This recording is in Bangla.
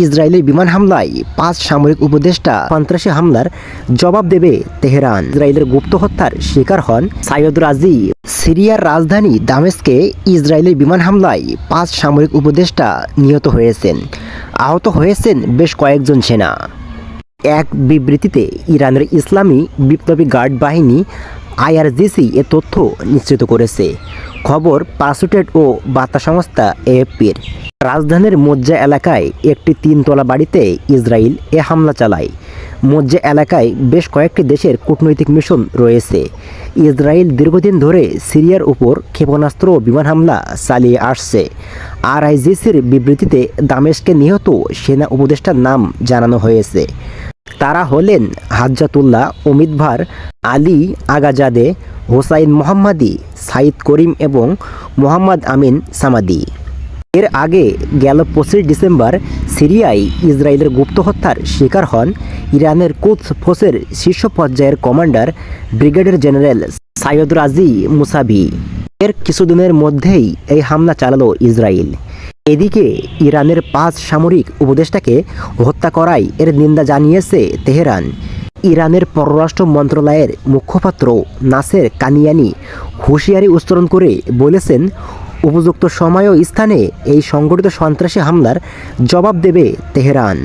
ইসরায়েলি বিমান হামলায় ৫ সামরিক উপদেষ্টা সন্ত্রাসী হামলার জবাব দেবে তেহরান। ইসরায়েলের গুপ্ত হত্যার শিকার হন সাইয়দ রাজি। সিরিয়ার রাজধানী দামেস্কে ইসরায়েলি বিমান হামলায় ৫ সামরিক উপদেষ্টা নিহত হয়েছেন। আহত হয়েছেন বেশ কয়েকজন সেনা। এক বিবৃতিতে ইরানের ইসলামী বিপ্লবী গার্ড বাহিনী IRGC এ তথ্য নিশ্চিত করেছে। খবর পার্সুটেড ও বার্তা সংস্থা AFPর। রাজধানীর মোজ্জা এলাকায় একটি 3 তলা বাড়িতে ইসরায়েল এ হামলা চালায়। মোজ্জা এলাকায় বেশ কয়েকটি দেশের কূটনৈতিক মিশন রয়েছে। ইসরায়েল দীর্ঘদিন ধরে সিরিয়ার উপর ক্ষেপণাস্ত্র ও বিমান হামলা চালিয়ে আসছে। IRGCর বিবৃতিতে দামেস্কে নিহত সেনা উপদেষ্টার নাম জানানো হয়েছে। তারা হলেন হাজ্জাতুল্লাহ ওমিদভার, আলী আগাজাদে, হোসাইন মোহাম্মদী, সাইদ করিম এবং মোহাম্মদ আমিন সামাদি। এর আগে গেল 25 ডিসেম্বর সিরিয়ায় ইসরায়েলের গুপ্ত হত্যার শিকার হন ইরানের কুদস ফোর্সের শীর্ষ পর্যায়ের কমান্ডার ব্রিগেডিয়ার জেনারেল সাইয়দ রাজি মুসাভি। এর কিছুদিনের মধ্যেই এই হামলা চালালো ইসরায়েল। এদিকে ইরানের 5 সামরিক উপদেষ্টাকে হত্যা করায় এর নিন্দা জানিয়েছে তেহরান। ইরানের পররাষ্ট্র মন্ত্রণালয়ের মুখপাত্র নাসের কানিয়ানি হুঁশিয়ারি উচ্চারণ করে বলেছেন, উপযুক্ত সময় ও স্থানে এই সংগঠিত সন্ত্রাসী হামলার জবাব দেবে তেহরান।